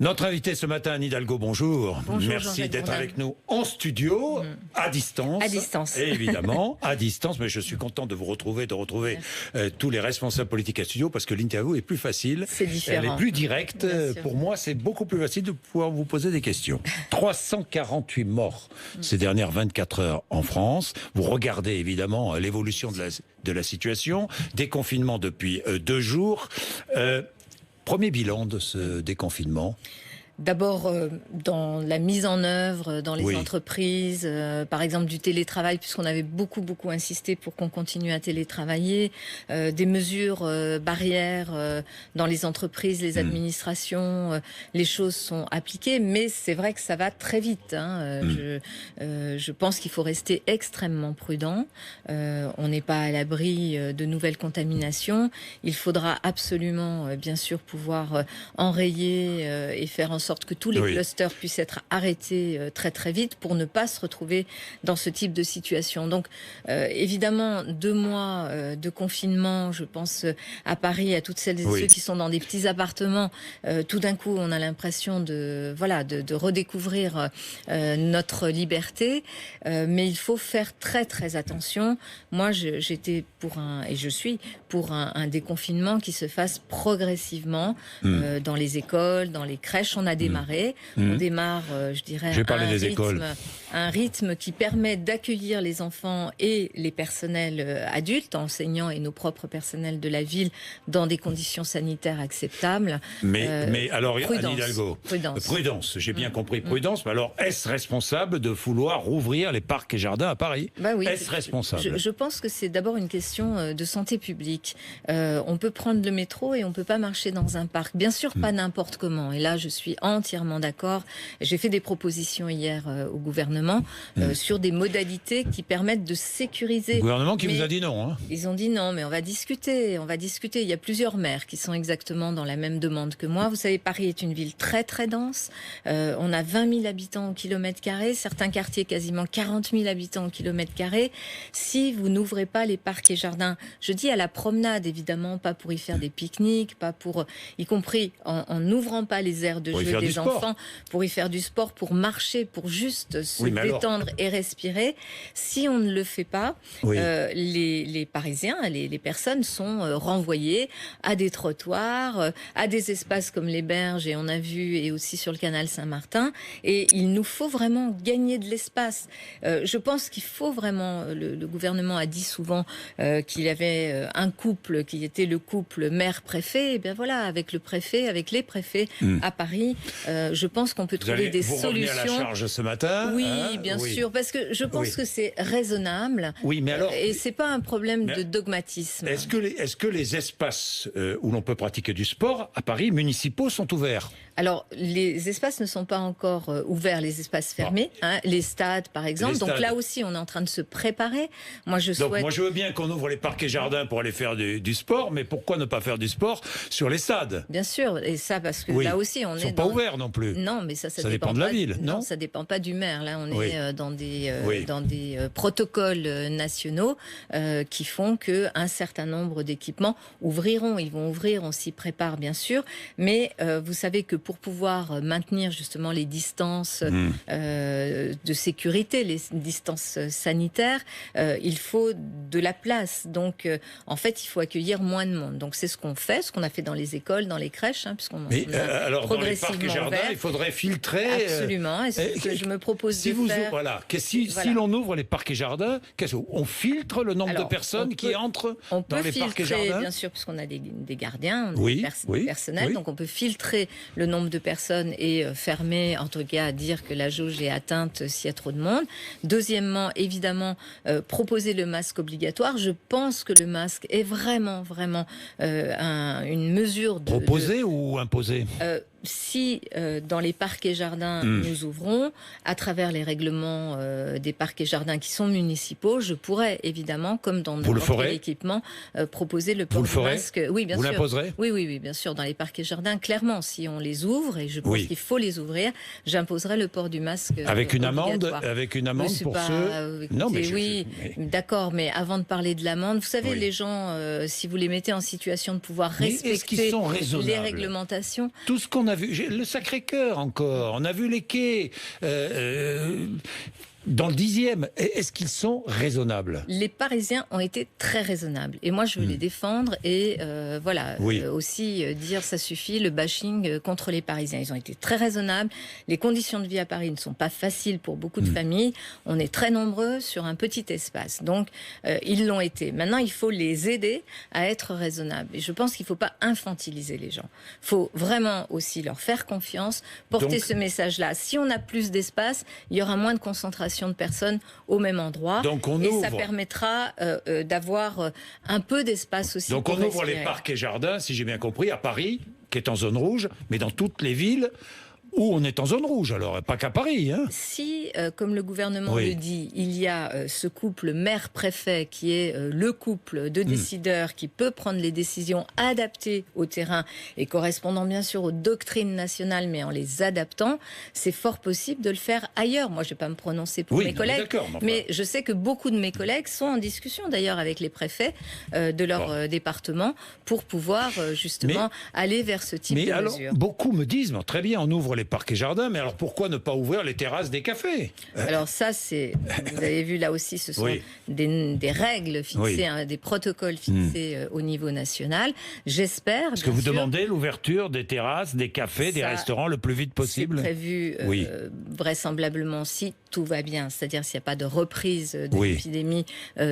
Notre invité ce matin, Anne Hidalgo, bonjour. Bonjour. Merci d'être avec nous en studio, à distance. À distance. Et évidemment, à distance, mais je suis content de vous retrouver, tous les responsables politiques à studio, parce que l'interview est plus facile. C'est différent. Elle est plus directe. Pour moi, c'est beaucoup plus facile de pouvoir vous poser des questions. 348 morts ces dernières 24 heures en France. Vous regardez évidemment l'évolution de la situation. Déconfinement depuis 2 jours. Premier bilan de ce déconfinement. D'abord, dans la mise en œuvre, dans les entreprises, par exemple du télétravail, puisqu'on avait beaucoup insisté pour qu'on continue à télétravailler, des mesures barrières dans les entreprises, les administrations, les choses sont appliquées, mais c'est vrai que ça va très vite. Je pense qu'il faut rester extrêmement prudent. On n'est pas à l'abri de nouvelles contaminations. Il faudra absolument, bien sûr, pouvoir enrayer et faire en sorte que tous les clusters puissent être arrêtés très vite pour ne pas se retrouver dans ce type de situation. Donc évidemment 2 mois de confinement, je pense à Paris, à toutes celles et ceux qui sont dans des petits appartements, tout d'un coup on a l'impression de redécouvrir notre liberté, mais il faut faire très attention. Moi j'étais je suis pour un déconfinement qui se fasse progressivement dans les écoles, dans les crèches. On a démarré. On démarre, je dirais, un rythme qui permet d'accueillir les enfants et les personnels adultes, enseignants et nos propres personnels de la ville, dans des conditions sanitaires acceptables. Mais alors, Anne Hidalgo, prudence, j'ai bien compris, prudence, mais alors est-ce responsable de vouloir rouvrir les parcs et jardins à Paris? Est-ce responsable? Je pense que c'est d'abord une question de santé publique. On peut prendre le métro et on peut pas marcher dans un parc. Bien sûr, pas n'importe comment. Et là, je suis entièrement d'accord. J'ai fait des propositions hier au gouvernement sur des modalités qui permettent de sécuriser. Le gouvernement qui vous a dit non, hein? Ils ont dit non, mais on va discuter. Il y a plusieurs maires qui sont exactement dans la même demande que moi. Vous savez, Paris est une ville très dense. On a 20 000 habitants au kilomètre carré. Certains quartiers, quasiment 40 000 habitants au kilomètre carré. Si vous n'ouvrez pas les parcs et jardins, je dis à la promenade, évidemment, pas pour y faire des pique-niques, pas pour, y compris en n'ouvrant pas les aires de jeu des enfants, pour y faire du sport, pour marcher, pour juste se détendre et respirer. Si on ne le fait pas, les Parisiens, les personnes sont renvoyées à des trottoirs, à des espaces comme les Berges, et on a vu, et aussi sur le canal Saint-Martin. Et il nous faut vraiment gagner de l'espace. Je pense qu'il faut vraiment, le gouvernement a dit souvent qu'il y avait un couple qui était le couple maire-préfet. Et bien voilà, avec le préfet, avec les préfets à Paris, je pense qu'on peut trouver des solutions. À la charge ce matin. Oui, bien sûr, parce que je pense que c'est raisonnable. Oui, mais alors, et c'est pas un problème de dogmatisme. Est-ce que les espaces où l'on peut pratiquer du sport à Paris municipaux sont ouverts? Alors, les espaces ne sont pas encore ouverts, les espaces fermés, les stades par exemple. Donc là aussi, on est en train de se préparer. Moi, je veux bien qu'on ouvre les parcs et jardins pour aller faire du sport, mais pourquoi ne pas faire du sport sur les stades? Bien sûr, et ça parce que là aussi, on Ils sont pas ouverts non plus. Non, mais ça dépend de la ville, non? Ça dépend pas du maire. Là, on est dans des protocoles nationaux qui font que un certain nombre d'équipements ouvriront. Ils vont ouvrir, on s'y prépare bien sûr, mais vous savez que pour pouvoir maintenir justement les distances de sécurité, les distances sanitaires, il faut de la place. Donc, en fait, il faut accueillir moins de monde. Donc, c'est ce qu'on fait, ce qu'on a fait dans les écoles, dans les crèches, puisqu'on alors, dans les parcs et jardins, il faudrait filtrer. Absolument. Et c'est ce que je me propose de faire. Si l'on ouvre les parcs et jardins, on filtre le nombre de personnes qui entrent dans les parcs et jardins? On peut filtrer, bien sûr, puisqu'on a des gardiens, des personnels. Donc, on peut filtrer le nombre de personnes et fermer, en tout cas, à dire que la jauge est atteinte s'il y a trop de monde. Deuxièmement, évidemment, proposer le masque obligatoire. Je pense que le masque est vraiment une mesure de... Proposer ou imposer? Si dans les parcs et jardins nous ouvrons, à travers les règlements des parcs et jardins qui sont municipaux, je pourrais évidemment, comme dans n'importe quel équipement, proposer le port du masque. Oui, bien sûr. Vous l'imposerez? Oui, bien sûr. Dans les parcs et jardins, clairement, si on les ouvre, et je pense qu'il faut les ouvrir, j'imposerai le port du masque. Avec une amende pour ceux. Non, mais d'accord. Mais avant de parler de l'amende, vous savez, les gens, si vous les mettez en situation de pouvoir respecter les réglementations, tout ce qu'on a a vu le Sacré-Cœur encore, on a vu les quais. Dans le 10e, est-ce qu'ils sont raisonnables? Les Parisiens ont été très raisonnables. Et moi, je veux les défendre et aussi dire ça suffit, le bashing contre les Parisiens. Ils ont été très raisonnables. Les conditions de vie à Paris ne sont pas faciles pour beaucoup de familles. On est très nombreux sur un petit espace. Donc, ils l'ont été. Maintenant, il faut les aider à être raisonnables. Et je pense qu'il ne faut pas infantiliser les gens. Il faut vraiment aussi leur faire confiance, porter ce message-là. Si on a plus d'espace, il y aura moins de concentration de personnes au même endroit. Donc on ouvre. Ça permettra d'avoir un peu d'espace aussi. Donc on ouvre les parcs et jardins, si j'ai bien compris, à Paris, qui est en zone rouge, mais dans toutes les villes où on est en zone rouge, alors pas qu'à Paris. Hein. Si, comme le gouvernement le dit, il y a ce couple maire-préfet qui est le couple de décideurs qui peut prendre les décisions adaptées au terrain et correspondant bien sûr aux doctrines nationales, mais en les adaptant, c'est fort possible de le faire ailleurs. Moi, je ne vais pas me prononcer pour mes collègues, mais je sais que beaucoup de mes collègues sont en discussion d'ailleurs avec les préfets de leur département pour pouvoir justement aller vers ce type de mesures. Beaucoup me disent, très bien, on ouvre les parcs et jardins, mais alors pourquoi ne pas ouvrir les terrasses des cafés? Alors ça, vous avez vu là aussi, ce sont des règles fixées, des protocoles fixés au niveau national. J'espère. Est-ce que vous demandez l'ouverture des terrasses, des cafés, des restaurants le plus vite possible? C'est prévu vraisemblablement si tout va bien, c'est-à-dire s'il n'y a pas de reprise de l'épidémie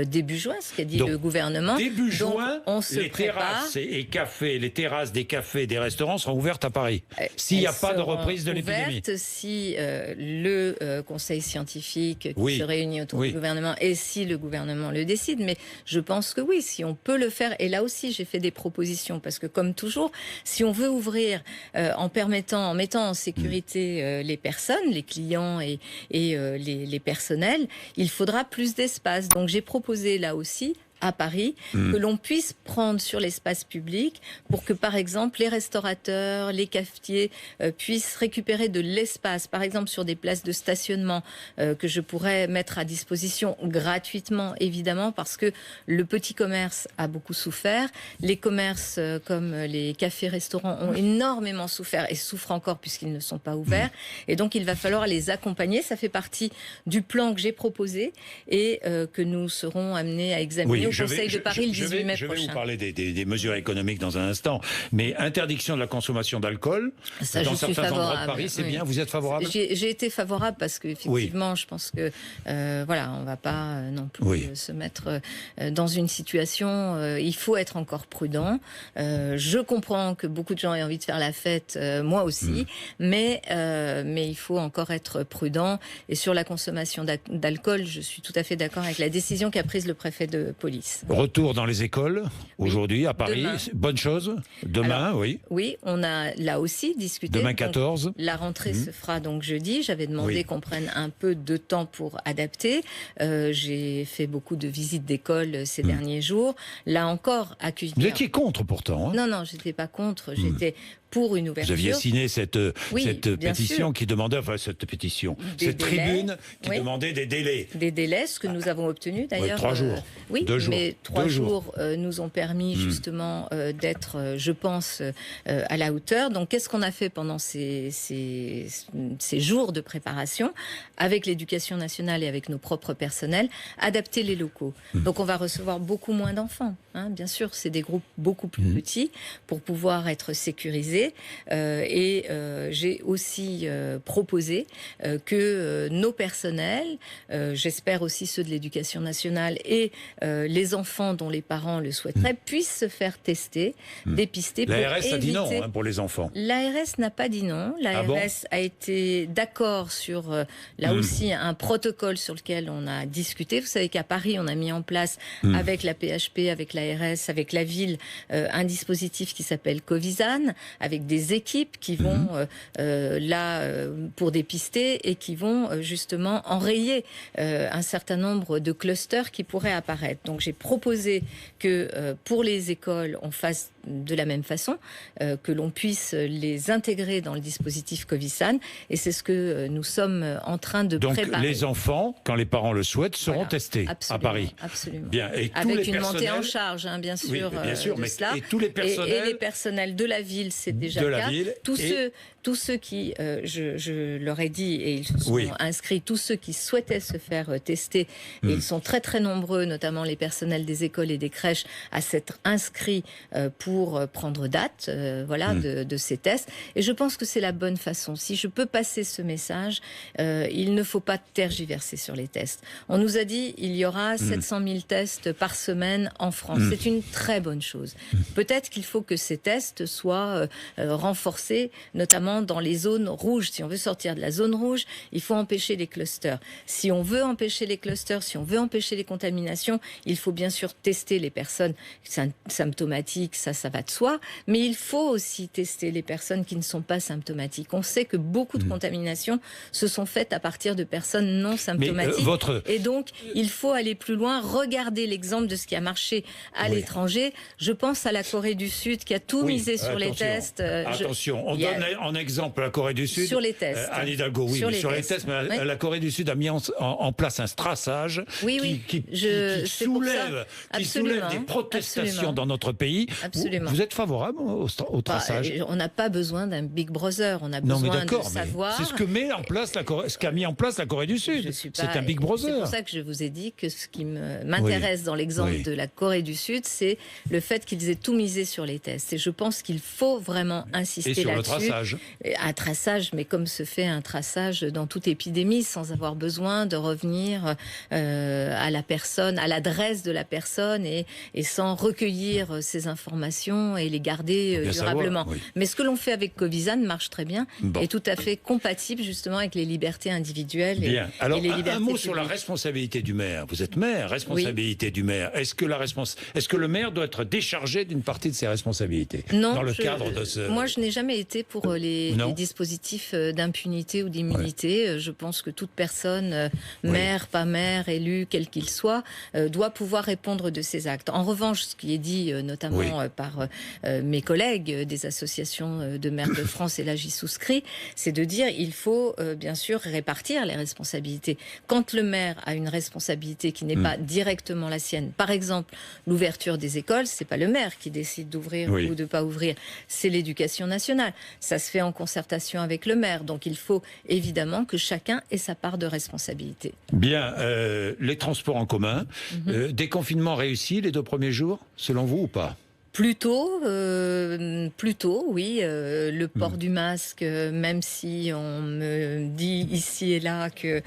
début juin, ce qu'a dit le gouvernement. Début juin, on se les terrasses et cafés, les terrasses des cafés, des restaurants seront ouvertes à Paris. S'il n'y a pas de reprise de l'épidémie. Si le conseil scientifique qui se réunit autour du gouvernement et si le gouvernement le décide, mais je pense que si on peut le faire, et là aussi j'ai fait des propositions, parce que comme toujours, si on veut ouvrir en mettant en sécurité les personnes, les clients et les personnels, il faudra plus d'espace. Donc j'ai proposé là aussi à Paris, que l'on puisse prendre sur l'espace public pour que, par exemple, les restaurateurs, les cafetiers puissent récupérer de l'espace, par exemple sur des places de stationnement que je pourrais mettre à disposition gratuitement, évidemment, parce que le petit commerce a beaucoup souffert. Les commerces comme les cafés-restaurants ont énormément souffert et souffrent encore puisqu'ils ne sont pas ouverts. Et donc, il va falloir les accompagner. Ça fait partie du plan que j'ai proposé et que nous serons amenés à examiner au Conseil de Paris le 18 mai prochain. Je vais vous parler des mesures économiques dans un instant, mais interdiction de la consommation d'alcool dans certains endroits de Paris, c'est bien. Vous êtes favorable? J'ai été favorable parce qu'effectivement, je pense que on ne va pas non plus se mettre dans une situation. Il faut être encore prudent. Je comprends que beaucoup de gens aient envie de faire la fête, moi aussi, mais il faut encore être prudent. Et sur la consommation d'alcool, je suis tout à fait d'accord avec la décision qu'a prise le préfet de police. Retour dans les écoles, aujourd'hui, à Paris. Demain. Bonne chose. Demain, alors, oui, on a là aussi discuté. Demain 14. Donc, la rentrée se fera donc jeudi. J'avais demandé qu'on prenne un peu de temps pour adapter. J'ai fait beaucoup de visites d'écoles ces derniers jours. Là encore, accueillir... Vous étiez contre pourtant. Hein? Non, je n'étais pas contre. J'étais pour une ouverture. Vous aviez signé cette pétition qui demandait, cette tribune qui demandait des délais. Des délais, ce que nous avons obtenu d'ailleurs. 3 jours. Oui, 2 jours. Mais 3 jours nous ont permis justement d'être, je pense, à la hauteur. Donc qu'est-ce qu'on a fait pendant ces jours de préparation avec l'éducation nationale et avec nos propres personnels? Adapter les locaux. Donc on va recevoir beaucoup moins d'enfants. Bien sûr, c'est des groupes beaucoup plus petits pour pouvoir être sécurisés. J'ai aussi proposé que nos personnels, j'espère aussi ceux de l'éducation nationale et les enfants dont les parents le souhaiteraient, puissent se faire tester, dépister. L'ARS a dit non pour les enfants. L'ARS n'a pas dit non. L'ARS a été d'accord sur, là aussi, un protocole sur lequel on a discuté. Vous savez qu'à Paris, on a mis en place, avec la PHP, avec l'ARS, avec la ville, un dispositif qui s'appelle Covisan, avec des équipes qui vont pour dépister et qui vont justement enrayer un certain nombre de clusters qui pourraient apparaître. Donc j'ai proposé que pour les écoles, on fasse de la même façon, que l'on puisse les intégrer dans le dispositif Covisan. Et c'est ce que nous sommes en train de préparer. Donc les enfants, quand les parents le souhaitent, seront testés à Paris. Absolument. Bien. Et avec une montée en charge, bien sûr. Oui, bien sûr, mais cela. Et tous les personnels. Et les personnels de la ville, c'est déjà le cas. Tous ceux qui, je leur ai dit, et ils se sont inscrits, tous ceux qui souhaitaient se faire tester, et ils sont très très nombreux, notamment les personnels des écoles et des crèches, à s'être inscrits pour prendre date de ces tests. Et je pense que c'est la bonne façon. Si je peux passer ce message, il ne faut pas tergiverser sur les tests. On nous a dit il y aura 700 000 tests par semaine en France. C'est une très bonne chose. Peut-être qu'il faut que ces tests soient renforcés, notamment dans les zones rouges. Si on veut sortir de la zone rouge, il faut empêcher les clusters. Si on veut empêcher les clusters, si on veut empêcher les contaminations, il faut bien sûr tester les personnes symptomatiques, ça va de soi, mais il faut aussi tester les personnes qui ne sont pas symptomatiques. On sait que beaucoup de contaminations se sont faites à partir de personnes non symptomatiques. Et donc, il faut aller plus loin, regarder l'exemple de ce qui a marché à l'étranger. Je pense à la Corée du Sud qui a tout misé sur les tests. Attention, on donne en exemple la Corée du Sud. Sur les tests. Anne Hidalgo, sur les tests. Mais la Corée du Sud a mis en place un traçage qui soulève des protestations dans notre pays. Absolument. Vous êtes favorable au traçage? On n'a pas besoin d'un Big Brother. On a besoin de savoir. C'est ce qu'a mis en place la Corée du Sud. C'est un Big Brother. C'est pour ça que je vous ai dit que ce qui m'intéresse dans l'exemple de la Corée du Sud, c'est le fait qu'ils aient tout misé sur les tests. Et je pense qu'il faut vraiment insister là-dessus. Et sur le traçage. Un traçage, mais comme se fait un traçage dans toute épidémie, sans avoir besoin de revenir à la personne, à l'adresse de la personne et sans recueillir ces informations et les garder durablement. Mais ce que l'on fait avec Covisan marche très bien et tout à fait compatible justement avec les libertés individuelles et les libertés un mot publiques. sur la responsabilité du maire. Vous êtes maire, responsabilité du maire. Est-ce que le maire doit être déchargé d'une partie de ses responsabilités dans le cadre de ce... Moi, je n'ai jamais été pour les dispositifs d'impunité ou d'immunité. Je pense que toute personne, maire, pas maire, élu, quel qu'il soit, doit pouvoir répondre de ses actes. En revanche, ce qui est dit notamment par mes collègues des associations de maires de France, et là j'y souscris, c'est de dire il faut bien sûr répartir les responsabilités. Quand le maire a une responsabilité qui n'est pas directement la sienne, par exemple l'ouverture des écoles, c'est pas le maire qui décide d'ouvrir ou de pas ouvrir, c'est l'éducation nationale. Ça se fait en concertation avec le maire, donc il faut évidemment que chacun ait sa part de responsabilité. Bien, les transports en commun, déconfinement réussi les 2 premiers jours, selon vous ou pas? Plutôt, oui. Le port du masque, même si on me dit ici et là que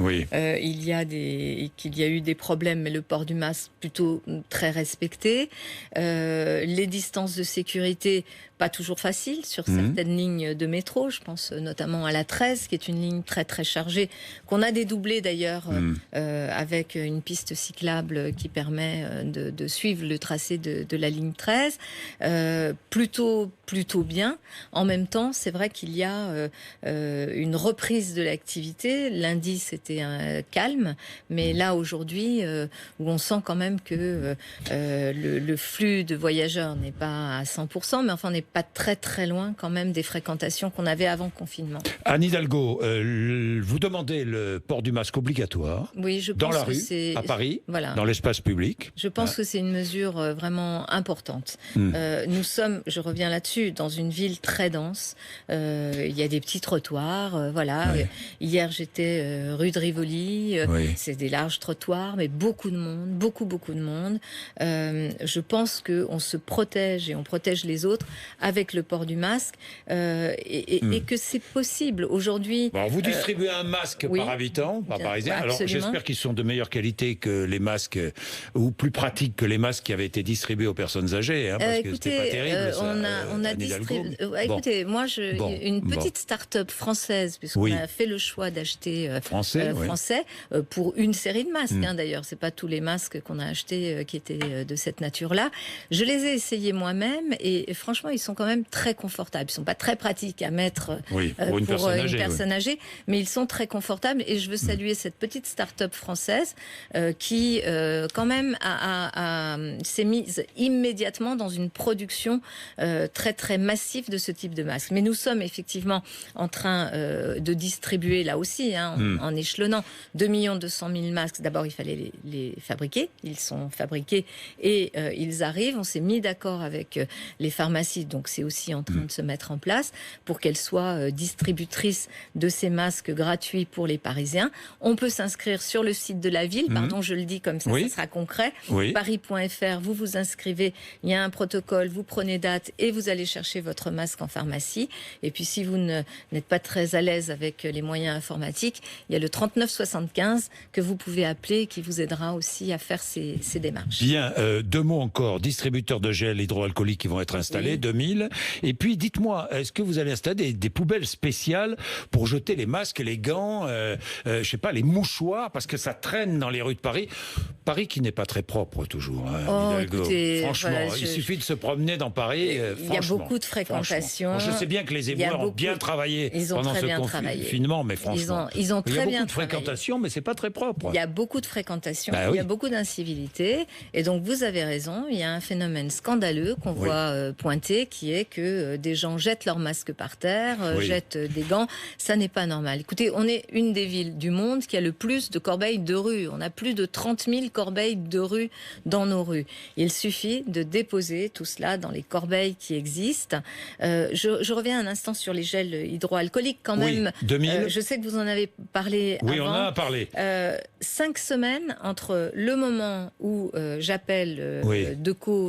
qu'il y a eu des problèmes, mais le port du masque plutôt très respecté. Les distances de sécurité, pas toujours faciles sur certaines lignes de métro. Je pense notamment à la 13, qui est une ligne très très chargée, qu'on a dédoublée d'ailleurs avec une piste cyclable qui permet de suivre le tracé de la ligne 13. Plutôt bien. En même temps, c'est vrai qu'il y a une reprise de l'activité. Lundi, c'était un calme, mais là aujourd'hui, où on sent quand même que le flux de voyageurs n'est pas à 100%, mais enfin on n'est pas très très loin quand même des fréquentations qu'on avait avant le confinement. Anne Hidalgo, vous demandez le port du masque obligatoire dans la rue, à Paris, dans l'espace public. Je pense que c'est une mesure vraiment importante. Nous sommes, je reviens là-dessus, dans une ville très dense. Il y a des petits trottoirs, Hier, j'étais rue de Rivoli. C'est des larges trottoirs, mais beaucoup de monde, beaucoup de monde. Je pense qu'on se protège et on protège les autres avec le port du masque et que c'est possible aujourd'hui. Bon, vous distribuez un masque par habitant, par parisien. Alors j'espère qu'ils sont de meilleure qualité que les masques ou plus pratiques que les masques qui avaient été distribués aux personnes âgées, parce que c'était pas terrible. On a distribué. Écoutez, moi, une petite start-up française, puisqu'on a fait le choix d'acheter français pour une série de masques. D'ailleurs, c'est pas tous les masques qu'on a achetés qui étaient de cette nature-là. Je les ai essayés moi-même et franchement, ils sont quand même très confortables. Ils sont pas très pratiques à mettre pour une personne âgée, mais ils sont très confortables. Et je veux saluer cette petite start-up française qui, quand même, s'est mise immédiatement dans une production très très massive de ce type de masque. Mais nous sommes effectivement en train de distribuer là aussi, en échelonnant 2 200 000 masques. D'abord, il fallait les fabriquer. Ils sont fabriqués et ils arrivent. On s'est mis d'accord avec les pharmacies, donc c'est aussi en train de se mettre en place pour qu'elles soient distributrices de ces masques gratuits pour les Parisiens. On peut s'inscrire sur le site de la ville, pardon, je le dis comme ça, ça sera concret. Paris.fr, vous vous inscrivez, il y a un protocole, vous prenez date et vous allez chercher votre masque en pharmacie. Et puis si vous n'êtes pas très à l'aise avec les moyens informatiques, il y a le 3975 que vous pouvez appeler qui vous aidera aussi à faire ces démarches. Bien, 2 mots encore. Distributeurs de gel hydroalcoolique qui vont être installés, 2000. Et puis dites-moi, est-ce que vous allez installer des poubelles spéciales pour jeter les masques, les gants, je sais pas, les mouchoirs, parce que ça traîne dans les rues de Paris. Paris qui n'est pas très propre toujours. Écoutez, franchement, voilà, il suffit de se promener dans Paris. Il y a beaucoup de fréquentation. Je sais bien que les éboueurs ont bien travaillé pendant ce confinement, mais franchement, ils ont très il y a bien beaucoup de fréquentation, mais c'est pas très propre. Il y a beaucoup de fréquentation, il y a beaucoup d'incivilité, et donc vous avez raison, il y a un phénomène scandaleux qu'on voit pointer, qui est que des gens jettent leurs masques par terre, jettent des gants. Ça n'est pas normal. Écoutez, on est une des villes du monde qui a le plus de corbeilles de rue. On a plus de 30 000 corbeilles de rue dans nos rues. Il suffit de déposer tout cela dans les corbeilles qui existent. Je reviens un instant sur les gels hydroalcooliques quand même. 2000. Je sais que vous en avez parlé avant. Oui, on en a parlé. 5 semaines entre le moment où j'appelle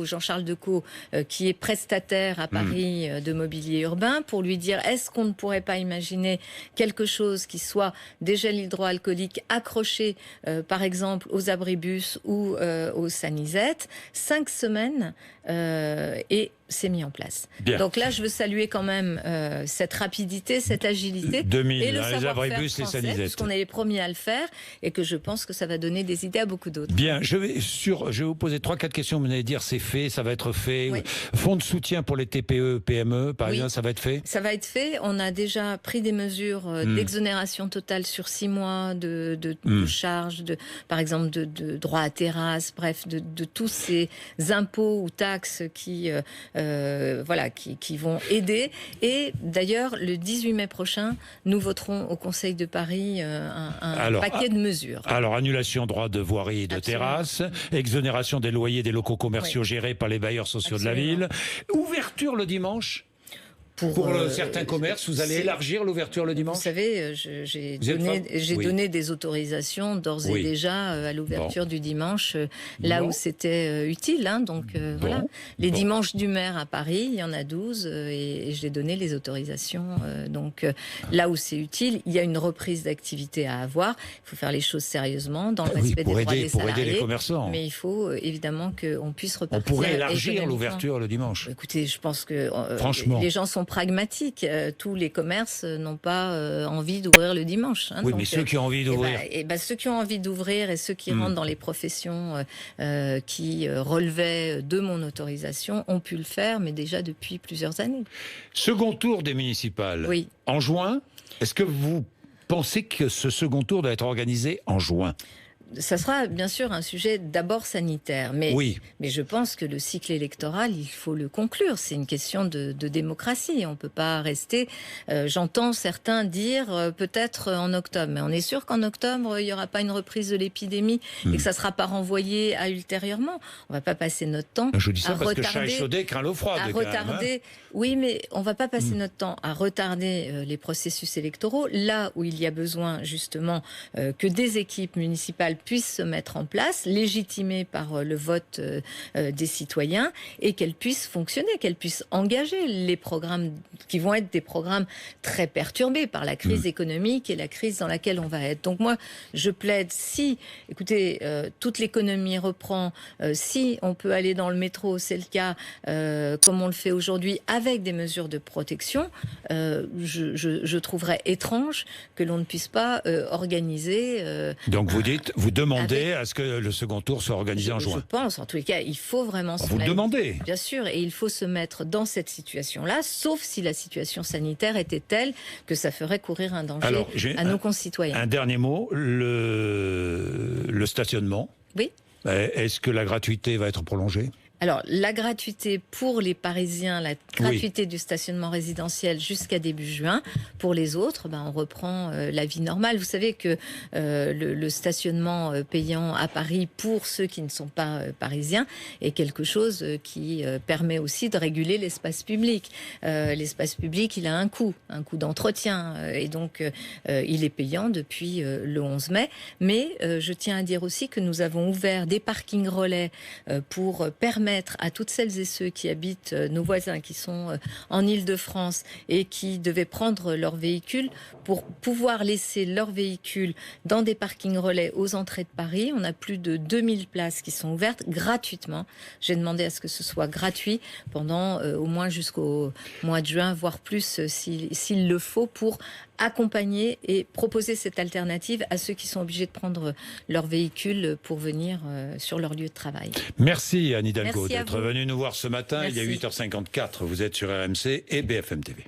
Jean-Charles Decaux, qui est prestataire à Paris de mobilier urbain, pour lui dire est-ce qu'on ne pourrait pas imaginer quelque chose qui soit des gels hydroalcooliques accrochés par exemple aux abribus ou aux sanisettes. 5 semaines et c'est mis en place. Bien. Donc là, je veux saluer quand même cette rapidité, cette agilité 2000, et le les abribus, les sanisettes. Puisqu'on est les premiers à le faire et que je pense que ça va donner des idées à beaucoup d'autres. Bien, je vais vous poser 3-4 questions. Vous allez dire c'est fait, ça va être fait. Fonds de soutien pour les TPE, PME, par exemple, ça va être fait. Ça va être fait. On a déjà pris des mesures d'exonération totale sur 6 mois de charges, par exemple de droit à terrasse, bref, de tous ces impôts ou taxes qui vont aider. Et d'ailleurs, le 18 mai prochain, nous voterons au Conseil de Paris un paquet de mesures. Alors, annulation droit de voirie et de terrasse, exonération des loyers des locaux commerciaux gérés par les bailleurs sociaux de la ville, ouverture le dimanche. Pour certains commerces, vous allez élargir l'ouverture le dimanche ? Vous savez, j'ai donné des autorisations d'ores et déjà à l'ouverture du dimanche, là où c'était utile. Donc voilà, les dimanches du maire à Paris, il y en a 12 et j'ai donné les autorisations. Donc là où c'est utile, il y a une reprise d'activité à avoir. Il faut faire les choses sérieusement, dans le respect des droits des salariés. Pour aider les commerçants. Mais il faut évidemment qu'on puisse repartir. On pourrait élargir l'ouverture le dimanche. Écoutez, je pense que les gens sont pragmatique. Tous les commerces n'ont pas envie d'ouvrir le dimanche. Oui, donc, mais ceux qui ont envie d'ouvrir. Ceux qui ont envie d'ouvrir et ceux qui rentrent dans les professions qui relevaient de mon autorisation ont pu le faire, mais déjà depuis plusieurs années. Second tour des municipales. En juin. Est-ce que vous pensez que ce second tour doit être organisé en juin ? Ça sera bien sûr un sujet d'abord sanitaire, mais je pense que le cycle électoral, il faut le conclure. C'est une question de démocratie. On ne peut pas rester... J'entends certains dire peut-être en octobre, mais on est sûr qu'en octobre, il n'y aura pas une reprise de l'épidémie et que ça ne sera pas renvoyé à ultérieurement. On ne va pas passer notre temps je dis ça parce que chat échaudé craint l'eau froide. Oui, mais on ne va pas passer notre temps à retarder les processus électoraux, là où il y a besoin justement que des équipes municipales puissent se mettre en place, légitimées par le vote des citoyens, et qu'elles puissent fonctionner, qu'elles puissent engager les programmes qui vont être des programmes très perturbés par la crise économique et la crise dans laquelle on va être. Donc moi, je plaide, écoutez, toute l'économie reprend, si on peut aller dans le métro, c'est le cas, comme on le fait aujourd'hui, avec des mesures de protection, je trouverais étrange que l'on ne puisse pas organiser... Donc vous Vous demandez à ce que le second tour soit organisé en juin. Je pense, en tous les cas, il faut vraiment... Vous le demandez. Bien sûr, et il faut se mettre dans cette situation-là, sauf si la situation sanitaire était telle que ça ferait courir un danger à nos concitoyens. Un dernier mot, le stationnement. Oui. Est-ce que la gratuité va être prolongée ? Alors, la gratuité pour les Parisiens, la gratuité du stationnement résidentiel jusqu'à début juin. Pour les autres, on reprend la vie normale. Vous savez que le stationnement payant à Paris pour ceux qui ne sont pas parisiens est quelque chose qui permet aussi de réguler l'espace public. L'espace public, il a un coût d'entretien. Et donc, il est payant depuis le 11 mai. Mais je tiens à dire aussi que nous avons ouvert des parkings relais pour permettre à toutes celles et ceux qui habitent, nos voisins qui sont en Île-de-France et qui devaient prendre leur véhicule, pour pouvoir laisser leur véhicule dans des parkings relais aux entrées de Paris. On a plus de 2000 places qui sont ouvertes gratuitement. J'ai demandé à ce que ce soit gratuit pendant au moins jusqu'au mois de juin, voire plus s'il le faut, pour accompagner et proposer cette alternative à ceux qui sont obligés de prendre leur véhicule pour venir sur leur lieu de travail. Merci Anne Hidalgo d'être venue nous voir ce matin. Merci. Il y a 8h54, vous êtes sur RMC et BFM TV.